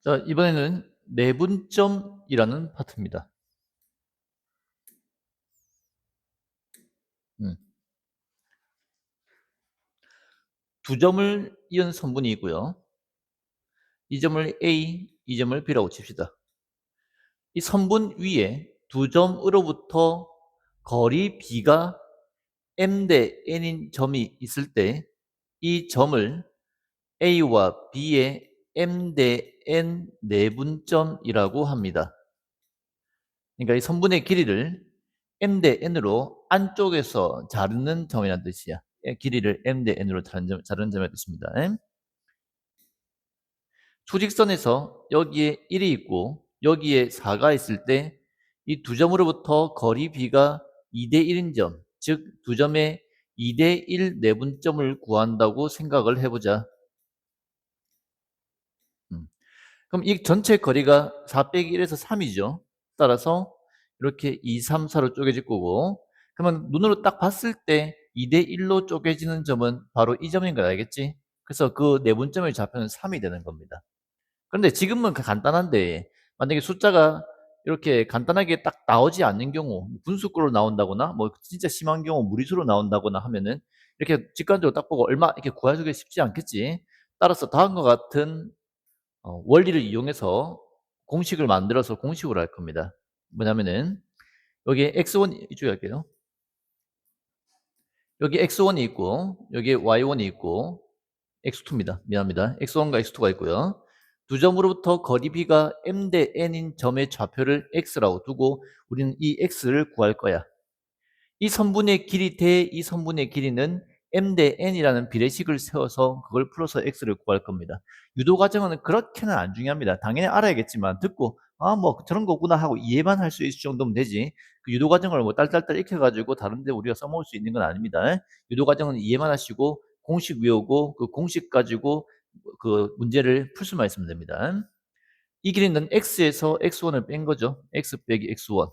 자, 이번에는 내분점이라는 파트입니다. 두 점을 이은 선분이 있고요. 이 점을 A, 이 점을 B라고 칩시다. 이 선분 위에 두 점으로부터 거리 B가 M 대 N인 점이 있을 때 이 점을 A와 B의 M 대 N 내분점이라고 합니다. 그러니까 이 선분의 길이를 M 대 N으로 안쪽에서 자르는 점이라는 뜻이야. 길이를 M 대 N으로 자르는 점이라는 뜻입니다. 수직선에서 여기에 1이 있고 여기에 4가 있을 때 이 두 점으로부터 거리 B가 2대 1인 점, 즉 두 점의 2대 1 내분점을 구한다고 생각을 해보자. 그럼 이 전체 거리가 4 빼기 1에서 3이죠. 따라서 이렇게 2, 3, 4로 쪼개질 거고, 그러면 눈으로 딱 봤을 때 2대 1로 쪼개지는 점은 바로 이 점인 거 알겠지? 그래서 그 내분점의 좌표는 3이 되는 겁니다. 그런데 지금은 간단한데 만약에 숫자가 이렇게 간단하게 딱 나오지 않는 경우, 분수꼴로 나온다거나 뭐 진짜 심한 경우 무리수로 나온다거나 하면은 이렇게 직관적으로 딱 보고 얼마 이렇게 구하기가 쉽지 않겠지. 따라서 다음과 같은 원리를 이용해서 공식을 만들어서 공식으로 할 겁니다. 뭐냐면은 여기에 x1 이쪽에 할게요. 여기 x1이 있고 여기에 y1이 있고 x2입니다. 미안합니다. x1과 x2가 있고요. 두 점으로부터 거리 b가 m 대 n인 점의 좌표를 x라고 두고 우리는 이 x를 구할 거야. 이 선분의 길이 대 이 선분의 길이는 m 대 n이라는 비례식을 세워서 그걸 풀어서 x를 구할 겁니다. 유도 과정은 그렇게는 안 중요합니다. 당연히 알아야겠지만 듣고 뭐 저런 거구나 하고 이해만 할 수 있을 정도면 되지. 그 유도 과정을 뭐 딸딸딸 익혀가지고 다른데 우리가 써먹을 수 있는 건 아닙니다. 유도 과정은 이해만 하시고 공식 외우고 그 공식 가지고 그 문제를 풀 수만 있으면 됩니다. 이 길이는 x에서 x1을 뺀 거죠. x 빼기 x1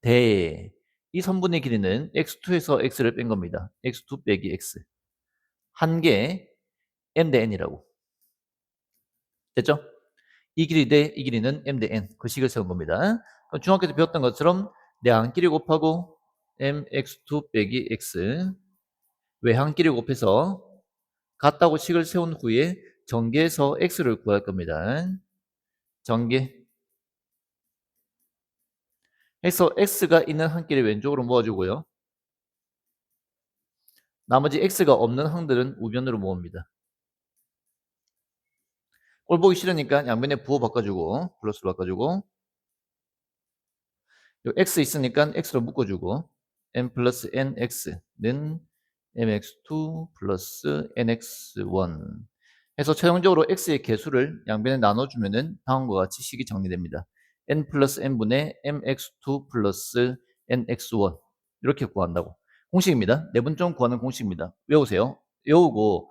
대 이 선분의 길이는 x2에서 x를 뺀 겁니다. x2 빼기 x 한 개 m 대 n이라고 됐죠? 이 길이 대 이 길이는 m 대 n 그 식을 세운 겁니다. 그럼 중학교 때 배웠던 것처럼 내항끼리 곱하고 mx2 빼기 x 외항끼리 곱해서 같다고 식을 세운 후에 전개해서 x를 구할 겁니다. 전개 해서 x가 있는 항끼리 왼쪽으로 모아주고요. 나머지 x가 없는 항들은 우변으로 모읍니다. 꼴 보기 싫으니까 양변에 부호 바꿔주고 플러스로 바꿔주고 요 x 있으니까 x로 묶어주고 n 플러스 nx는 mx2 플러스 nx1 해서 최종적으로 x의 개수를 양변에 나눠주면은 다음과 같이 식이 정리됩니다. n 플러스 n분의 mx2 플러스 nx1 이렇게 구한다고. 공식입니다. 내분점 구하는 공식입니다. 외우세요. 외우고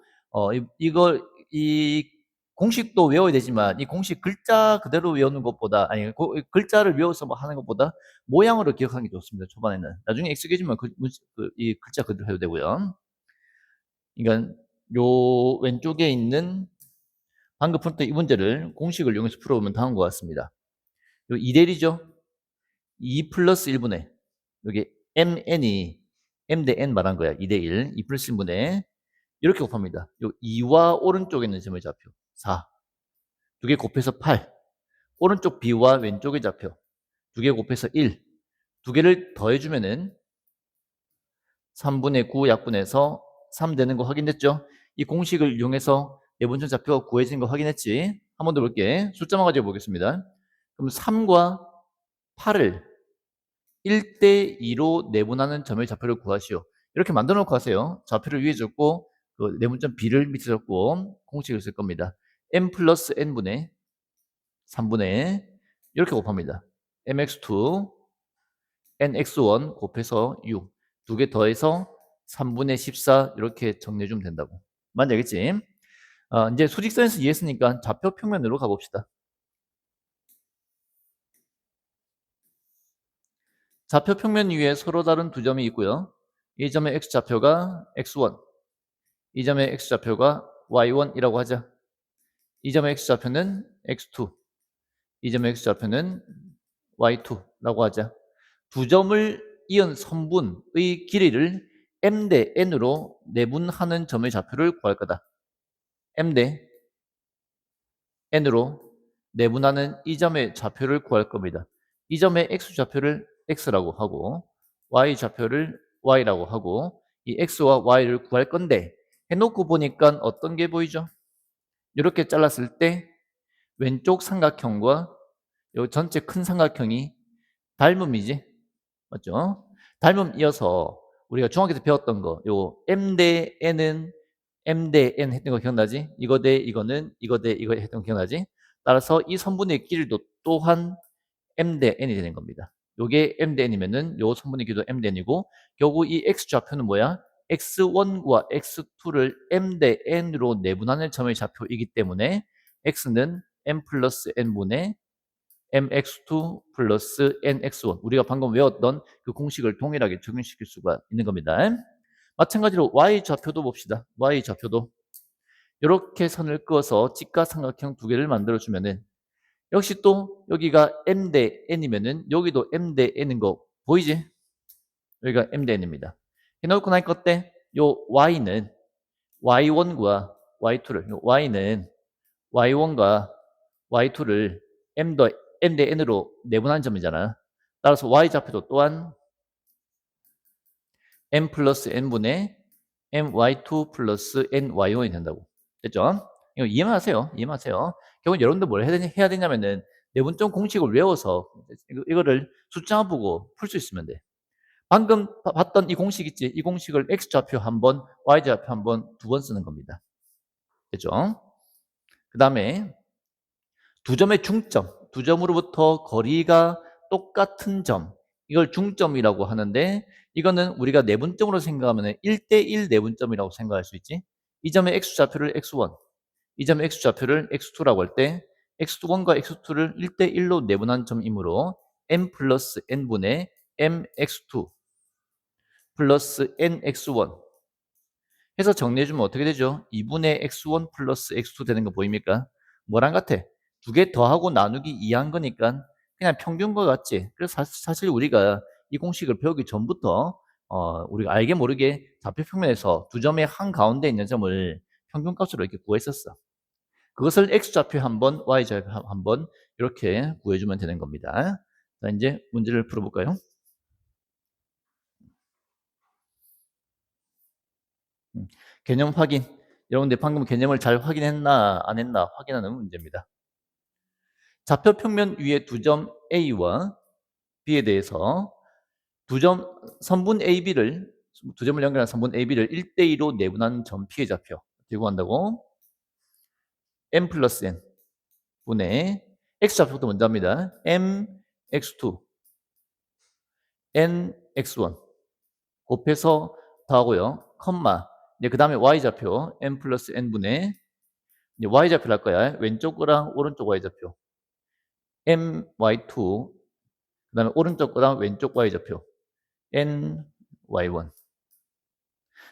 이 공식도 외워야 되지만 이 공식 글자 그대로 외우는 것보다 아니 글자를 외워서 뭐 하는 것보다 모양으로 기억하는 게 좋습니다. 초반에는. 나중에 익숙해지면 이 글자 그대로 해도 되고요. 그러니까 요 왼쪽에 있는 방금 풀었던 이 문제를 공식을 이용해서 풀어보면 다음과 같습니다. 요 2대1이죠. 2 플러스 1분의 여기 mn이 m 대 n 말한 거야. 2대1 2 플러스 1분의 이렇게 곱합니다. 요 2와 오른쪽에 있는 점의 좌표 4 두 개 곱해서 8 오른쪽 b와 왼쪽의 좌표 두 개 곱해서 1 두 개를 더해주면은 3분의 9 약분해서 3 되는 거 확인됐죠? 이 공식을 이용해서 내분점 좌표가 구해진 거 확인했지? 한 번 더 볼게. 숫자만 가지고 보겠습니다. 그럼 3과 8을 1대 2로 내분하는 점의 좌표를 구하시오. 이렇게 만들어 놓고 하세요. 좌표를 위에 적고 그 내분점 b를 밑에 적고 공식을 쓸 겁니다. m 플러스 n분의 3분의 이렇게 곱합니다. mx2 nx1 곱해서 6 두 개 더해서 3분의 14 이렇게 정리해주면 된다고. 맞지 알겠지? 이제 수직선에서 이해했으니까 좌표 평면으로 가봅시다. 좌표 평면 위에 서로 다른 두 점이 있고요. 이 점의 x좌표가 x1 이 점의 x좌표가 y1이라고 하자. 이 점의 x좌표는 x2, 이 점의 x좌표는 y2라고 하자. 두 점을 이은 선분의 길이를 m 대 n으로 내분하는 점의 좌표를 구할 거다. m 대 n으로 내분하는 이 점의 좌표를 구할 겁니다. 이 점의 x좌표를 x라고 하고 y좌표를 y라고 하고 이 x와 y를 구할 건데 해놓고 보니까 어떤 게 보이죠? 이렇게 잘랐을 때 왼쪽 삼각형과 이 전체 큰 삼각형이 닮음이지? 맞죠? 닮음이어서 우리가 중학교 때 배웠던 거, 요 m 대 n은 m 대 n 했던 거 기억나지? 이거 대 이거는 이거 대 이거 했던 거 기억나지? 따라서 이 선분의 길이도 또한 m 대 n이 되는 겁니다. 요게 m 대 n이면은 요 선분의 길이도 m 대 n이고 결국 이 x좌표는 뭐야? x1과 x2를 m 대 n으로 내분하는 점의 좌표이기 때문에 x는 m 플러스 n분의 mx2 플러스 nx1 우리가 방금 외웠던 그 공식을 동일하게 적용시킬 수가 있는 겁니다. 마찬가지로 y좌표도 봅시다. y좌표도 이렇게 선을 그어서 직각삼각형 두 개를 만들어주면은 역시 또 여기가 m 대 n이면은 여기도 m 대 n인 거 보이지? 여기가 m 대 n입니다. 해놓고 나니까 어때? 요 y는 y1과 y2를 요 y는 y1과 y2를 m 대 n으로 내분한 점이잖아. 따라서 y좌표도 또한 m 플러스 n분의 my2 플러스 ny1이 된다고. 됐죠? 이거 이해만 하세요. 이해만 하세요. 결국 여러분들 뭘 해야 되냐면은 내분점 공식을 외워서 이거를 숫자 보고 풀 수 있으면 돼. 방금 봤던 이 공식 있지? 이 공식을 x좌표 한 번, y좌표 한 번, 두 번 쓰는 겁니다. 됐죠? 그 다음에 두 점의 중점, 두 점으로부터 거리가 똑같은 점, 이걸 중점이라고 하는데 이거는 우리가 내분점으로 생각하면 1대1 내분점이라고 생각할 수 있지. 이 점의 x좌표를 x1, 이 점의 x좌표를 x2라고 할 때 x1과 x2를 1대1로 내분한 점이므로 m 플러스 n분의 mx2 플러스 nx1 해서 정리해주면 어떻게 되죠? 2분의 x1 플러스 x2 되는 거 보입니까? 뭐랑 같아? 두 개 더하고 나누기 2한 거니까 그냥 평균과 같지. 그래서 사실 우리가 이 공식을 배우기 전부터 우리가 알게 모르게 좌표 평면에서 두 점의 한 가운데 있는 점을 평균값으로 이렇게 구했었어. 그것을 x좌표 한 번, y좌표 한 번 이렇게 구해주면 되는 겁니다. 자, 이제 문제를 풀어볼까요? 개념 확인. 여러분들 방금 개념을 잘 확인했나 안 했나 확인하는 문제입니다. 좌표 평면 위에 두 점 A와 B에 대해서 선분 AB를 두 점을 연결한 선분 AB를 1대2로 내분한 점 P의 좌표 어떻게 구한다고? M 플러스 N 분의 X좌표부터 먼저 합니다. M X2 N X1 곱해서 더하고요. 컴마 이제 그 다음에 Y좌표 M 플러스 N분의 이제 Y좌표를 할 거야. 왼쪽 거랑 오른쪽 Y좌표 MY2 그 다음에 오른쪽 거랑 왼쪽 Y좌표 NY1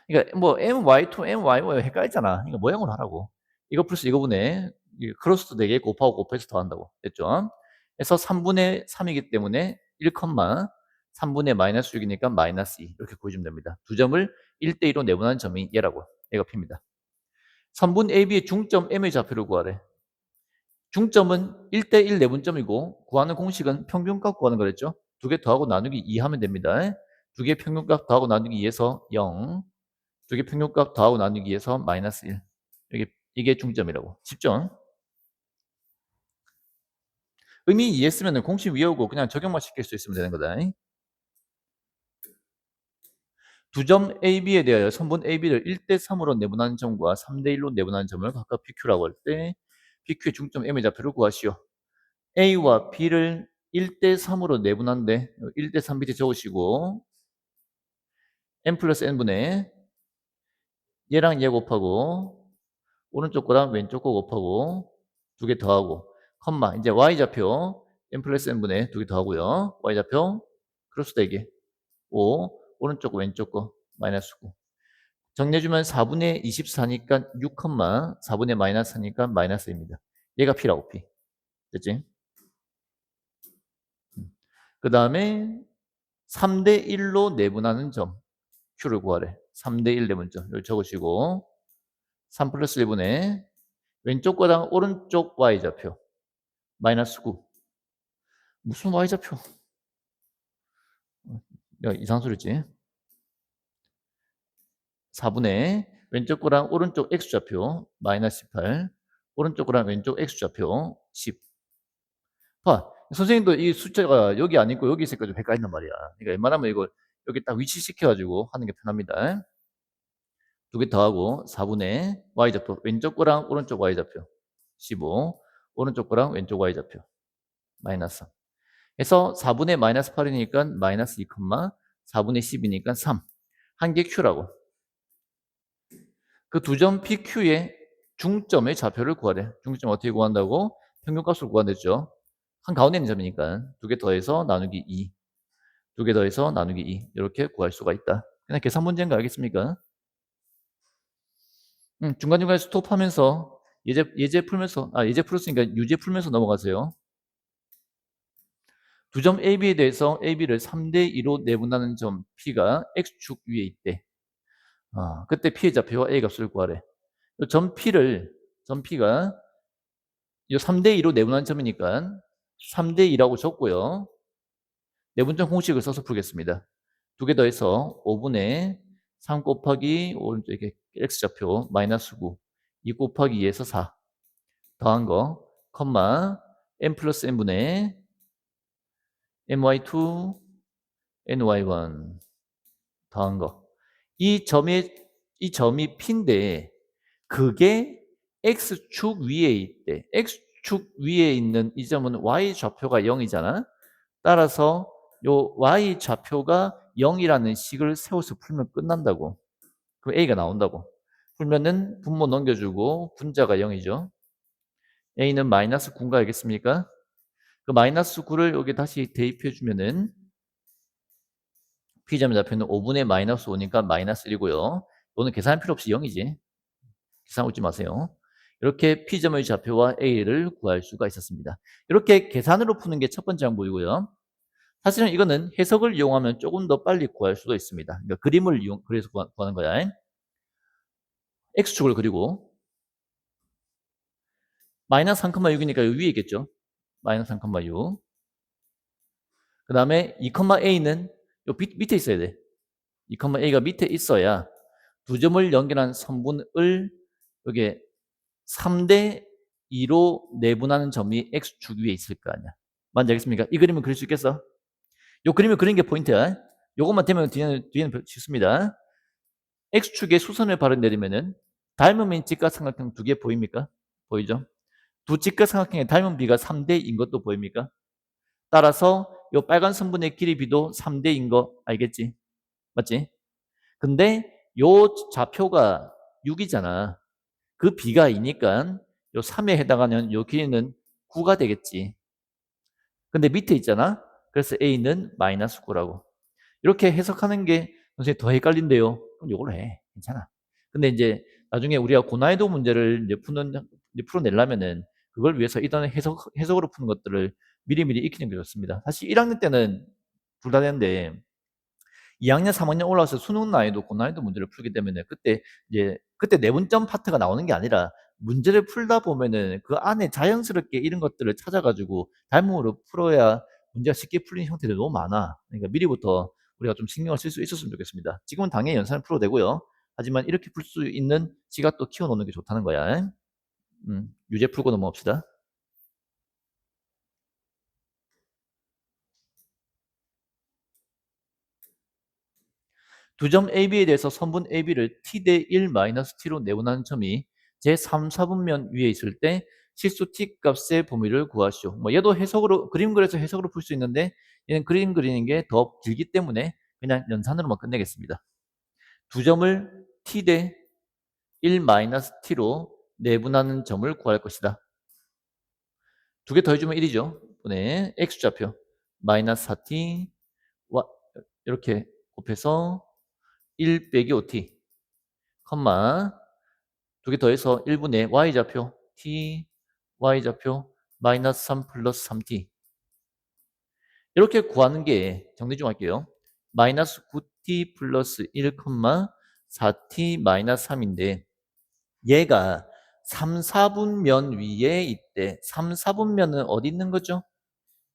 그러니까 뭐 MY2, MY1 헷갈리잖아. 그러니까 모양으로 하라고. 이거 플러스 이거분의 크로스도 4개 곱하고 곱해서 더한다고. 됐죠? 그래서 3분의 3이기 때문에 1, 3분의 마이너스 6이니까 마이너스 2 이렇게 구해주면 됩니다. 두 점을 1대2로 내분한 점이 얘라고. 얘가 P입니다. 선분 AB의 중점 M의 좌표를 구하래. 중점은 1대1 내분점이고 구하는 공식은 평균값 구하는 거랬죠. 두 개 더하고 나누기 2 하면 됩니다. 두 개 평균값 더하고 나누기 2에서 0 두 개 평균값 더하고 나누기 2에서 마이너스 1 이게 중점이라고. 쉽죠? 의미 이해했으면 공식 외우고 그냥 적용만 시킬 수 있으면 되는 거다. 두 점 AB에 대하여 선분 AB를 1대3으로 내분하는 점과 3대1로 내분하는 점을 각각 PQ라고 할 때 PQ의 중점 M의 좌표를 구하시오. A와 B를 1대3으로 내분한데 1대3 밑에 적으시고 M 플러스 N분의 얘랑 얘 곱하고 오른쪽 거랑 왼쪽 거 곱하고 두 개 더하고 컴마 이제 Y좌표 M 플러스 N분의 두 개 더하고요. Y좌표 크로스 대기 5 오른쪽 거 왼쪽 거 마이너스 9 정리해주면 4분의 24니까 6, 4분의 마이너스 4니까 마이너스 입니다. 얘가 P라고, P. 됐지? 그 다음에 3대 1로 내분하는 점 Q를 구하래. 3대 1 내분점. 여기 적으시고 3 플러스 1분의 왼쪽 거랑 오른쪽 Y좌표 마이너스 9. 무슨 Y좌표? 야, 이상한 소리지. 4분의 왼쪽 거랑 오른쪽 X좌표 마이너스 18. 오른쪽 거랑 왼쪽 X좌표 10. 봐. 선생님도 이 숫자가 여기 아니고 여기 있으니까 좀 헷갈린단 말이야. 그러니까 웬만하면 이걸 여기 딱 위치시켜가지고 하는 게 편합니다. 두 개 더하고 4분의 Y좌표 왼쪽 거랑 오른쪽 Y좌표 15. 오른쪽 거랑 왼쪽 Y좌표 마이너스 3. 그래서 4분의 마이너스 8이니까 마이너스 2, 4분의 10이니까 3. 한 개 Q라고. 그 두 점 PQ의 중점의 좌표를 구하래. 중점 어떻게 구한다고? 평균값을 구한댔죠. 한 가운데 있는 점이니까 두 개 더해서 나누기 2. 두 개 더해서 나누기 2. 이렇게 구할 수가 있다. 그냥 계산 문제인 거 알겠습니까? 중간중간에 스톱하면서 예제 풀면서 예제 풀었으니까 유제 풀면서 넘어가세요. 두 점 AB에 대해서 AB를 3대 2로 내분하는 점 P가 X축 위에 있대. 그때 P의 좌표와 A 값을 구하래. 점 P가 이 3대 2로 내분하는 점이니까 3대 2라고 적고요. 내분점 공식을 써서 풀겠습니다. 두 개 더해서 5분의 3 곱하기 오른쪽 이렇게 X좌표 마이너스 9 2 곱하기 2에서 4 더한 거 컴마 n 플러스 n분의 ny2 ny1 더한 거. 이 점이 P인데 그게 X축 위에 있대. X축 위에 있는 이 점은 Y좌표가 0이잖아. 따라서 요 Y좌표가 0이라는 식을 세워서 풀면 끝난다고. 그럼 A가 나온다고. 풀면은 분모 넘겨주고 분자가 0이죠. A는 마이너스 9인가 알겠습니까? 그 마이너스 9를 여기 다시 대입해 주면은 P점의 좌표는 5분의 마이너스 5니까 마이너스 1이고요. 이거는 계산할 필요 없이 0이지. 계산 웃지 마세요. 이렇게 P점의 좌표와 A를 구할 수가 있었습니다. 이렇게 계산으로 푸는 게 첫 번째 방법이고요. 사실은 이거는 해석을 이용하면 조금 더 빨리 구할 수도 있습니다. 그러니까 그림을 그래서 구하는 거야. X축을 그리고 마이너스 3,6이니까 여기 위에 있겠죠. 마이너스 3,6. 그 다음에 2,a는 요 밑에 있어야 돼. 2,a가 밑에 있어야 두 점을 연결한 선분을 여기 3대 2로 내분하는 점이 X축 위에 있을 거 아니야. 맞지 알겠습니까? 이 그림을 그릴 수 있겠어? 요 그림을 그린 게 포인트야. 요것만 되면 뒤에는 쉽습니다. X축에 수선을 바로 내리면은 닮은 직각삼각형 두 개 보입니까? 보이죠? 두 직각삼각형의 닮은 비가 3대인 것도 보입니까? 따라서 요 빨간 선분의 길이 비도 3대인 거 알겠지? 맞지? 근데 요 좌표가 6이잖아. 그 비가 2니까 요 3에 해당하는 요 길이는 9가 되겠지. 근데 밑에 있잖아. 그래서 A는 마이너스 9라고. 이렇게 해석하는 게 선생님 더 헷갈린대요. 그럼 요걸로 해. 괜찮아. 근데 이제 나중에 우리가 고난이도 문제를 이제 풀어내려면은 그걸 위해서 일단 해석으로 푸는 것들을 미리미리 익히는 게 좋습니다. 사실 1학년 때는 둘 다 되는데 2학년, 3학년 올라와서 수능 난이도, 고난이도 문제를 풀기 때문에 그때 내분점 파트가 나오는 게 아니라 문제를 풀다 보면은 그 안에 자연스럽게 이런 것들을 찾아가지고 닮음으로 풀어야 문제가 쉽게 풀리는 형태들이 너무 많아. 그러니까 미리부터 우리가 좀 신경을 쓸 수 있었으면 좋겠습니다. 지금은 당연히 연산을 풀어도 되고요. 하지만 이렇게 풀 수 있는 시각도 키워놓는 게 좋다는 거야. 유제 풀고 넘어갑시다. 두 점 AB에 대해서 선분 AB를 T대 1-T로 내분하는 점이 제3, 4분면 위에 있을 때 실수 T 값의 범위를 구하시오. 뭐 얘도 해석으로 그림 그려서 해석으로 풀 수 있는데 얘는 그림 그리는 게 더 길기 때문에 그냥 연산으로만 끝내겠습니다. 두 점을 T대 1-T로 내분하는 점을 구할 것이다. 두 개 더해주면 1이죠. 분의 X좌표 마이너스 4T 이렇게 곱해서 1 빼기 5T 컴마 두 개 더해서 1분의 y좌표 t y좌표 마이너스 3 플러스 3t 이렇게 구하는 게 정리 좀 할게요. 마이너스 9t 플러스 1, 4t 마이너스 3인데 얘가 3, 4분면 위에 있대. 3, 4분면은 어디 있는 거죠?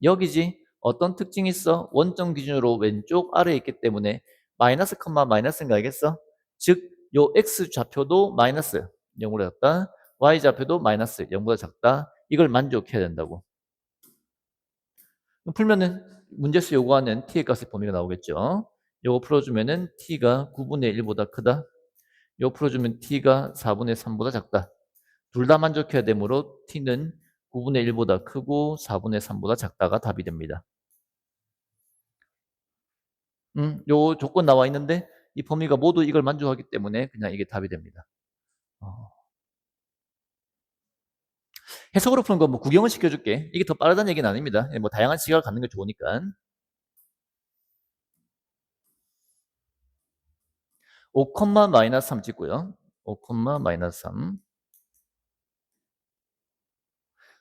여기지. 어떤 특징이 있어? 원점 기준으로 왼쪽 아래에 있기 때문에 마이너스 컴마 마이너스인 거 알겠어? 즉, 요 x 좌표도 마이너스 0보다 작다. y 좌표도 마이너스 0보다 작다. 이걸 만족해야 된다고. 풀면은 문제수 요구하는 t의 값의 범위가 나오겠죠. 요거 풀어주면은 t가 9분의 1보다 크다. 요거 풀어주면 t가 4분의 3보다 작다. 둘 다 만족해야 되므로 t는 9분의 1보다 크고 4분의 3보다 작다가 답이 됩니다. 요 조건 나와 있는데 이 범위가 모두 이걸 만족하기 때문에 그냥 이게 답이 됩니다. 해석으로 푸는 거 뭐 구경을 시켜줄게. 이게 더 빠르다는 얘기는 아닙니다. 뭐 다양한 시각을 갖는 게 좋으니까. 5, 마이너스 3 찍고요. 5, 마이너스 3.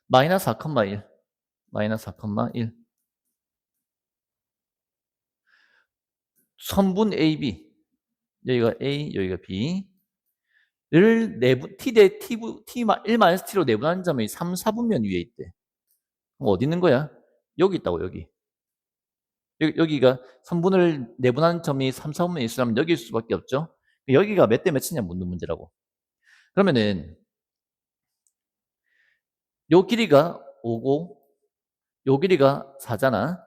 마이너스 4, 1. 마이너스 4, 1. 선분 AB. 여기가 A, 여기가 B. 를 내분, T 대 T, 1-T로 내분하는 점이 3, 4분면 위에 있대. 그럼 어디 있는 거야? 여기 있다고, 여기. 여기가 선분을 내분하는 점이 3, 4분면 있으면 여기일 수밖에 없죠. 여기가 몇 대 몇이냐 묻는 문제라고. 그러면은 요 길이가 5고 요 길이가 4잖아.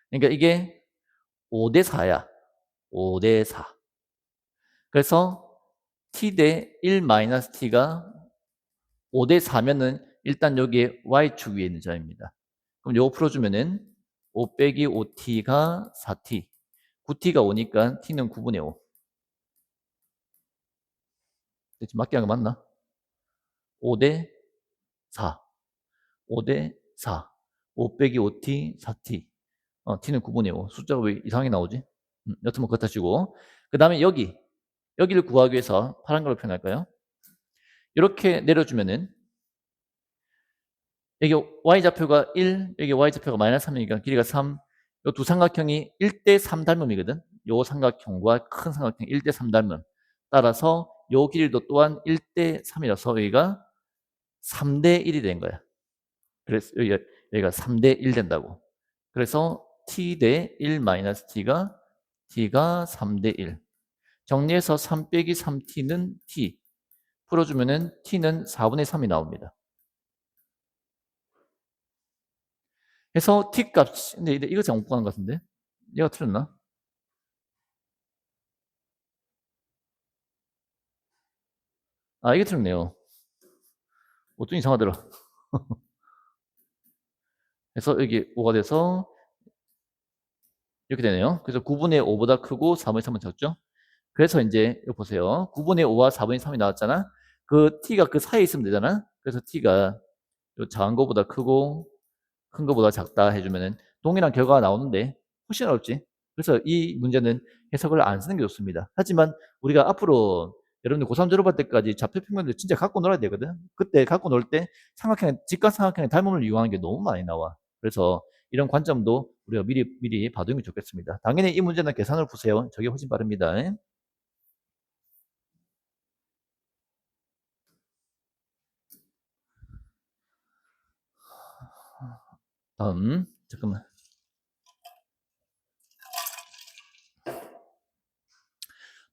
그러니까 이게 5대 4야. 5대 4. 그래서 t 대 1 마이너스 t가 5대 4면은 일단 여기에 y축 위에 있는 점입니다. 그럼 요거 풀어주면은 5 빼기 5t가 4t. 9t가 5니까 t는 9분의 5. 지금 맞게 한 거 맞나? 5대 4. 5대 4. 5 빼기 5t, 4t. t는 9분의 5. 숫자가 왜 이상하게 나오지? 여튼 뭐 그렇다 치고. 그 다음에 여기를 구하기 위해서 파란 걸로 표현할까요? 이렇게 내려주면은 여기 y좌표가 1, 여기 y좌표가 마이너스 3이니까 길이가 3. 이 두 삼각형이 1대 3 닮음이거든. 요 삼각형과 큰 삼각형 1대 3 닮음. 따라서 요 길이도 또한 1대 3이라서 여기가 3대 1이 된 거야. 그래서 여기가 3대 1 된다고. 그래서 t 대 1 마이너스 t가 3대 1. 정리해서 3 빼기 3t는 t. 풀어주면은 t는 4분의 3이 나옵니다. 그래서 t 값, 근데 이거 잘못 구하는 것 같은데? 얘가 틀렸나? 아, 이게 틀렸네요. 좀 이상하더라. 그래서 여기 5가 돼서 이렇게 되네요. 그래서 9분의 5보다 크고 4분의 3은 작죠? 그래서 이제 이거 보세요. 9분의 5와 4분의 3이 나왔잖아. 그 t가 그 사이에 있으면 되잖아. 그래서 t가 작은 거보다 크고 큰 거보다 작다 해주면은 동일한 결과가 나오는데 훨씬 어렵지. 그래서 이 문제는 해석을 안 쓰는 게 좋습니다. 하지만 우리가 앞으로 여러분들 고3 졸업할 때까지 좌표평면들 진짜 갖고 놀아야 되거든. 그때 갖고 놀 때 직각삼각형의 닮음을 이용하는 게 너무 많이 나와. 그래서 이런 관점도 우리가 미리 봐두는 게 좋겠습니다. 당연히 이 문제는 계산을 푸세요. 저게 훨씬 빠릅니다. 다음 잠깐만.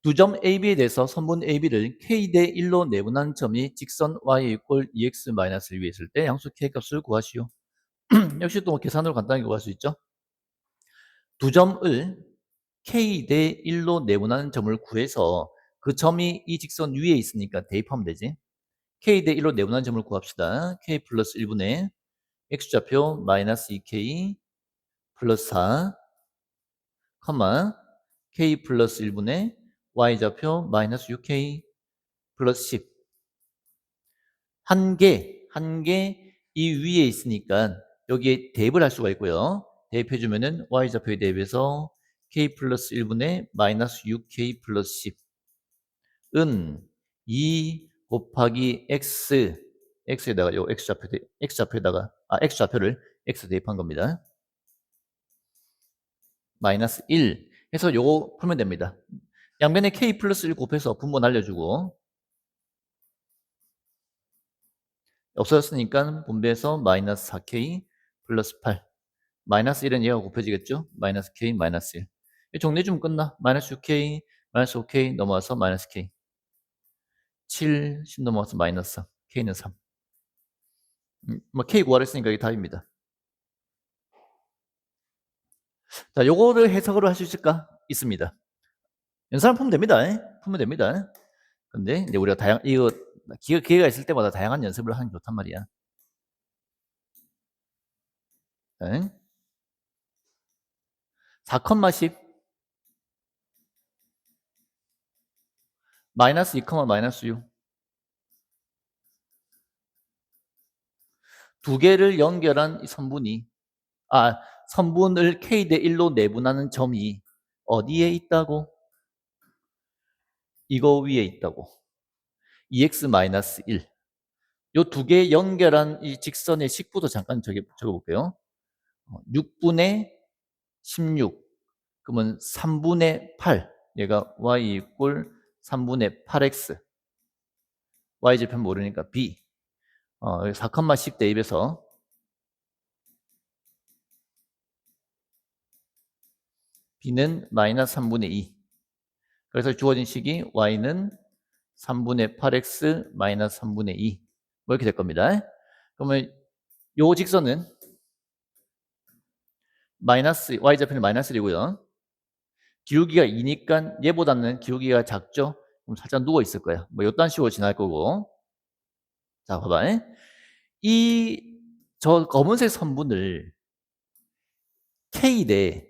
두 점 AB에 대해서 선분 AB를 K 대 1로 내분한 점이 직선 Y 이퀄 2X-1 위에 있을 때 양수 K 값을 구하시오. 역시 또 계산으로 간단하게 구할 수 있죠. 두 점을 K 대 1로 내분하는 점을 구해서 그 점이 이 직선 위에 있으니까 대입하면 되지. K 대 1로 내분하는 점을 구합시다. K 플러스 1분의 X좌표 마이너스 2K 플러스 4, K 플러스 1분의 Y좌표 마이너스 6K 플러스 10. 한 개 이 위에 있으니까 여기에 대입을 할 수가 있고요. 대입해주면은 Y좌표에 대입해서 K 플러스 1분의 마이너스 6K 플러스 10. 은 2 곱하기 x에다가 요 x좌표를 x 대입한 겁니다. 마이너스 1 해서 요거 풀면 됩니다. 양변에 k 플러스 1 곱해서 분모 날려주고 없어졌으니까 분배해서 마이너스 4k 플러스 8 마이너스 1은 얘가 곱해지겠죠? 마이너스 k 마이너스 1 정리해주면 끝나. 마이너스 6k 마이너스 5k 넘어와서 마이너스 k 7 10 넘어와서 마이너스 3 k는 3 뭐 k 구하라 했으니까 이게 답입니다. 자, 요거를 해석으로 할 수 있을까? 있습니다. 연산을 풀면 됩니다. 풀면 됩니다. 근데 이제 우리가 이거 기회가 있을 때마다 다양한 연습을 하는 게 좋단 말이야. 네. 4,10 마이너스 2, 마이너스 6 두 개를 연결한 이 선분을 k 대 1로 내분하는 점이 어디에 있다고? 이거 위에 있다고. 2x-1 요 두 개 연결한 이 직선의 식부도 잠깐 적어볼게요. 6분의 16 그러면 3분의 8 얘가 y 이꼴 3분의 8x y좌표 모르니까 b 4,10 대입해서 b는 마이너스 3분의 2 그래서 주어진 식이 y는 3분의 8x 마이너스 3분의 2 뭐 이렇게 될 겁니다. 그러면 요 직선은 마이너스 y좌표는 마이너스 1이고요. 기울기가 2니까 얘보다는 기울기가 작죠? 그럼 살짝 누워 있을 거야. 뭐 요딴 식으로 지날 거고. 자, 봐봐. 저 검은색 선분을 k 대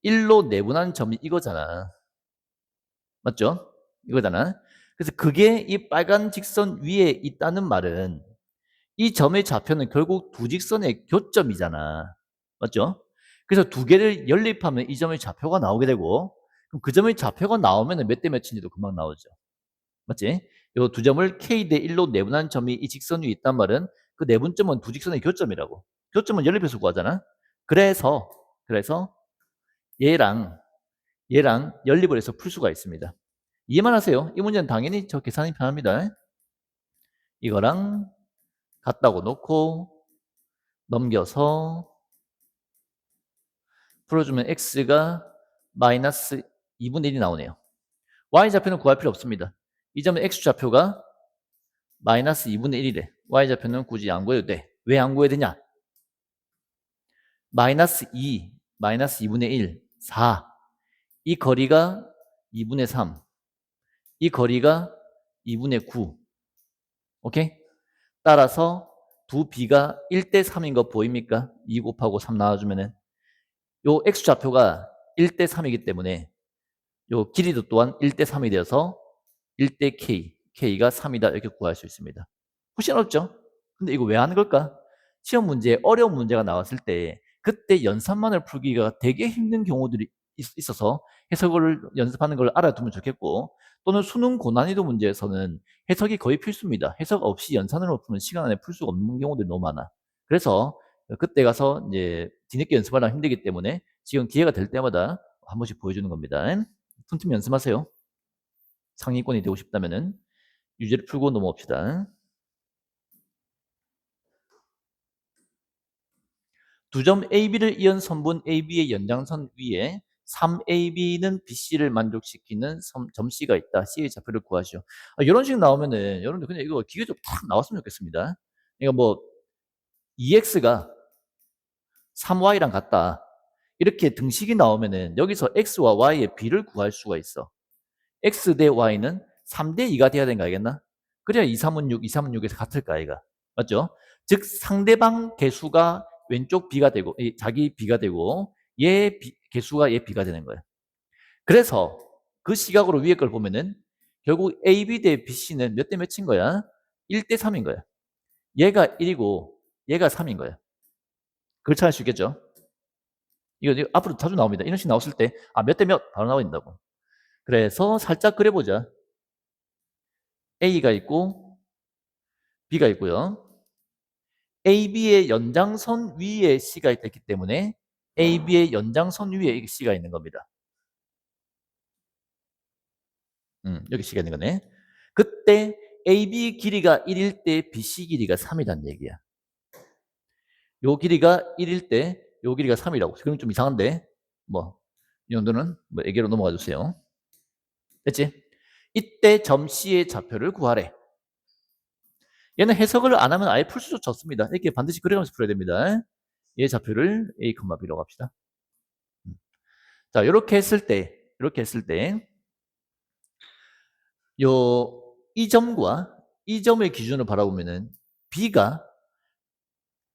1로 내분하는 점이 이거잖아. 맞죠? 이거잖아. 그래서 그게 이 빨간 직선 위에 있다는 말은 이 점의 좌표는 결국 두 직선의 교점이잖아. 맞죠? 그래서 두 개를 연립하면 이 점의 좌표가 나오게 되고 그럼 그 점의 좌표가 나오면 몇 대 몇인지도 금방 나오죠. 맞지? 이 두 점을 k 대 1로 내분한 점이 이 직선 위에 있단 말은 그 내분점은 두 직선의 교점이라고. 교점은 연립해서 구하잖아. 그래서 얘랑 연립을 해서 풀 수가 있습니다. 이해만 하세요. 이 문제는 당연히 저 계산이 편합니다. 이거랑 같다고 놓고 넘겨서 풀어주면 x가 마이너스 2분의 1이 나오네요. y좌표는 구할 필요 없습니다. 이 점은 x좌표가 마이너스 2분의 1이래. y좌표는 굳이 안 구해도 돼. 왜 안 구해야 되냐? 마이너스 2, 마이너스 2분의 1, 4. 이 거리가 2분의 3. 이 거리가 2분의 9. 오케이? 따라서 두 b가 1대 3인 거 보입니까? 2 곱하고 3 나와주면은 요 x좌표가 1대 3이기 때문에 요 길이도 또한 1대 3이 되어서 1대 k, k가 3이다 이렇게 구할 수 있습니다. 훨씬 어렵죠? 근데 이거 왜 하는 걸까? 시험 문제에 어려운 문제가 나왔을 때 그때 연산만을 풀기가 되게 힘든 경우들이 있어서 해석을 연습하는 걸 알아두면 좋겠고 또는 수능 고난이도 문제에서는 해석이 거의 필수입니다. 해석 없이 연산으로 풀면 시간 안에 풀 수가 없는 경우들이 너무 많아. 그래서 그때 가서 이제 뒤늦게 연습하려면 힘들기 때문에 지금 기회가 될 때마다 한 번씩 보여주는 겁니다. 틈틈이 연습하세요. 상위권이 되고 싶다면은 유제를 풀고 넘어옵시다. 두 점 AB를 이은 선분 AB의 연장선 위에 3AB는 BC를 만족시키는 점 C가 있다. C의 좌표를 구하시오. 이런 식 나오면은 여러분들 그냥 이거 기계적으로 탁 나왔으면 좋겠습니다. 그러니까 뭐 2X가 3Y랑 같다. 이렇게 등식이 나오면은 여기서 X와 Y의 B를 구할 수가 있어. X 대 Y는 3대 2가 돼야 되는 거 알겠나? 그래야 2, 3은 6, 2, 3은 6에서 같을까 아이가. 맞죠? 즉 상대방 개수가 왼쪽 B가 되고 자기 B가 되고 개수가 얘 B가 되는 거예요. 그래서 그 시각으로 위에 걸 보면은 결국 AB 대 BC는 몇 대 몇인 거야? 1대 3인 거야. 얘가 1이고 얘가 3인 거야. 그렇게 할 수 있겠죠? 이거 앞으로 자주 나옵니다. 이런 식 나왔을 때 몇 대 몇 바로 나와 있다고. 그래서 살짝 그려보자. A가 있고 B가 있고요. AB의 연장선 위에 C가 있기 때문에 AB의 연장선 위에 C가 있는 겁니다. 여기 C가 있는 거네. 그때 AB 길이가 1일 때 BC 길이가 3이란 얘기야. 요 길이가 1일 때 요 길이가 3이라고. 그럼 좀 이상한데 뭐 이 정도는 뭐 애교로 넘어가 주세요. 됐지? 이때 점 C의 좌표를 구하래. 얘는 해석을 안 하면 아예 풀 수조차 없습니다. 이렇게 반드시 그려가면서 풀어야 됩니다. 얘 좌표를 A, B라고 합시다. 자, 이렇게 했을 때, 이 점과 이 점의 기준을 바라보면은 B가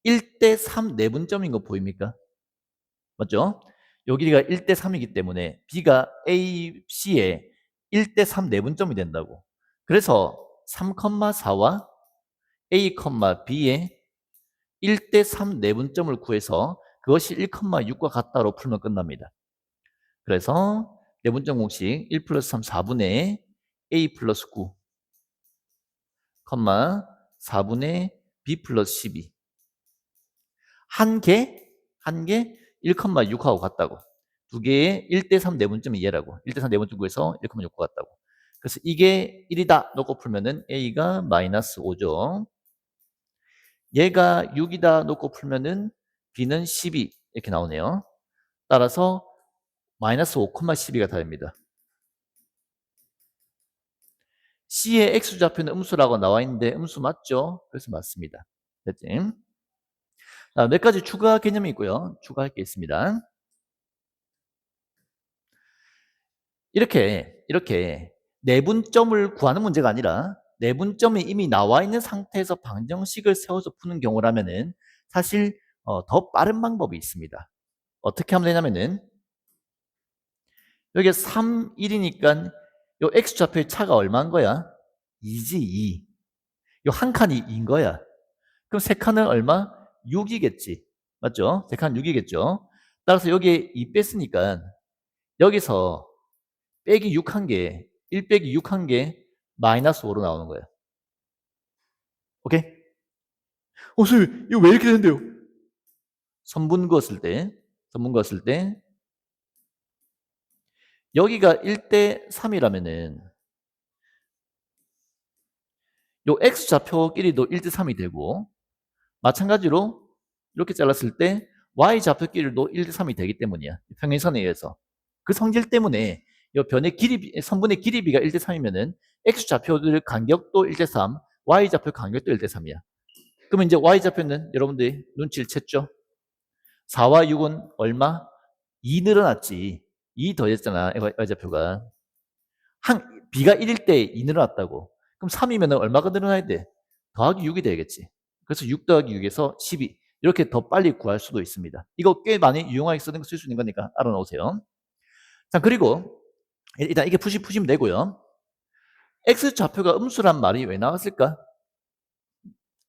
1대 3 내분점인 거 보입니까? 맞죠? 요 길이가 1대 3이기 때문에 B가 A, C에 1대 3 내분점이 된다고. 그래서 3,4와 A, B에 1대 3 내분점을 구해서 그것이 1,6과 같다로 풀면 끝납니다. 그래서 내분점 공식 1 플러스 3 4분의 A 플러스 9, 4분의 B 플러스 12. 한 개 1,6하고 같다고. 두 개의 1대 3 내분점이 얘라고. 1대 3 내분점 구해서 1,6과 같다고. 그래서 이게 1이다 놓고 풀면은 A가 마이너스 5죠. 얘가 6이다 놓고 풀면은 B는 12 이렇게 나오네요. 따라서 마이너스 5,12가 답입니다. C의 X좌표는 음수라고 나와 있는데 음수 맞죠? 그래서 맞습니다. 됐지? 자, 몇 가지 추가 개념이 있고요. 추가할 게 있습니다. 이렇게 내분점을 구하는 문제가 아니라 내분점이 이미 나와 있는 상태에서 방정식을 세워서 푸는 경우라면은 사실 더 빠른 방법이 있습니다. 어떻게 하면 되냐면은 여기 3, 1이니까 요 X좌표의 차가 얼마인 거야? 2지, 2. 요 한 칸이 2인 거야. 그럼 세 칸은 얼마? 6이겠지. 맞죠? 세 칸 6이겠죠? 따라서 여기에 2 뺐으니까 여기서 빼기 6 한 개, 1 빼기 6 한 개, 마이너스 5로 나오는 거예요. 오케이? 선생님, 이거 왜 이렇게 되는데요? 선분 그었을 때, 여기가 1대 3이라면은, 요 X좌표끼리도 1대 3이 되고, 마찬가지로, 이렇게 잘랐을 때, Y좌표끼리도 1대 3이 되기 때문이야. 평행선에 의해서. 그 성질 때문에, 이 변의 선분의 길이비가 1대 3이면은, X좌표들 간격도 1대 3, Y좌표 간격도 1대 3이야. 그러면 이제 Y좌표는 여러분들이 눈치를 챘죠? 4와 6은 얼마? 2 늘어났지. 2 더했잖아, Y좌표가. B가 1일 때 2 늘어났다고. 그럼 3이면 얼마가 늘어나야 돼? 더하기 6이 되겠지. 그래서 6 더하기 6에서 12. 이렇게 더 빨리 구할 수도 있습니다. 이거 꽤 많이 유용하게 쓸 수 있는 거니까 알아놓으세요. 자, 그리고 일단 이게 푸시면 되고요. X좌표가 음수란 말이 왜 나왔을까?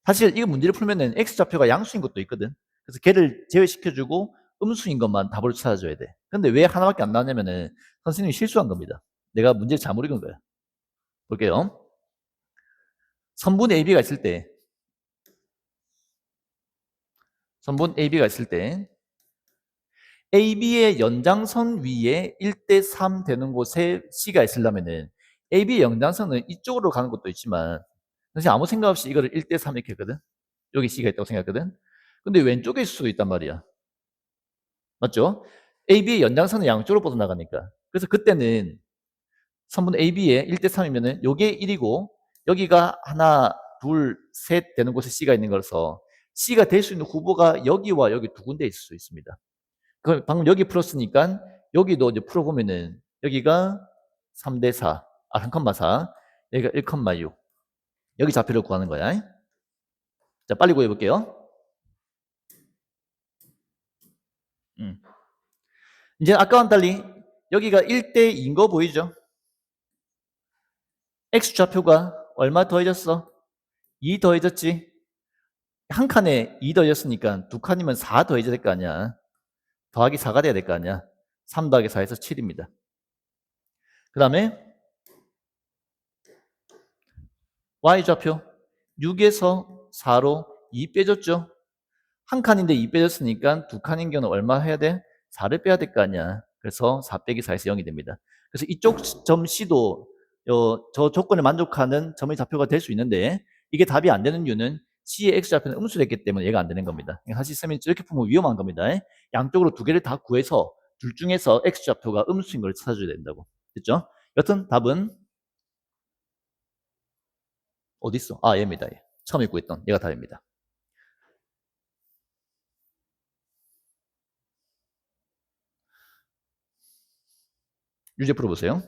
사실 이 문제를 풀면은 X좌표가 양수인 것도 있거든. 그래서 걔를 제외시켜주고 음수인 것만 답을 찾아줘야 돼. 근데 왜 하나밖에 안 나왔냐면은 선생님이 실수한 겁니다. 내가 문제를 잘못 읽은 거야. 볼게요. 선분 AB가 있을 때, AB의 연장선 위에 1대 3 되는 곳에 C가 있으려면은 AB의 연장선은 이쪽으로 가는 것도 있지만 사실 아무 생각 없이 이거를 1대 3 이렇게 했거든. 여기 C가 있다고 생각했거든. 근데 왼쪽에 있을 수도 있단 말이야. 맞죠? AB의 연장선은 양쪽으로 뻗어나가니까. 그래서 그때는 선분 AB에 1대 3이면은 요게 1이고 여기가 하나, 둘, 셋 되는 곳에 C가 있는 거라서 C가 될 수 있는 후보가 여기와 여기 두 군데 있을 수 있습니다. 그럼 방금 여기 풀었으니까 여기도 이제 풀어보면은 여기가 3대 4, 3,4, 여기가 1,6. 여기 좌표를 구하는 거야. 자, 빨리 구해볼게요. 이제 아까와는 달리 여기가 1대 2인 거 보이죠? X좌표가 얼마 더해졌어? 2 더해졌지? 한 칸에 2 더해졌으니까 두 칸이면 4 더해져야 될 거 아니야. 더하기 4가 돼야 될 거 아니야. 3 더하기 4에서 7입니다. 그 다음에 Y좌표 6에서 4로 2 빼줬죠. 한 칸인데 2 빼줬으니까 두 칸인 경우는 얼마 해야 돼? 4를 빼야 될 거 아니야. 그래서 4 빼기 4에서 0이 됩니다. 그래서 이쪽 점 C도 저 조건에 만족하는 점의 좌표가 될 수 있는데 이게 답이 안 되는 이유는 C의 X좌표는 음수됐기 때문에 얘가 안 되는 겁니다. 사실 쌤이 이렇게 보면 위험한 겁니다. 양쪽으로 두 개를 다 구해서 둘 중에서 X좌표가 음수인 걸 찾아줘야 된다고. 됐죠? 여튼 답은 어디 있어? 아, 얘입니다. 얘. 처음 읽고 있던 얘가 답입니다. 유제 풀어보세요.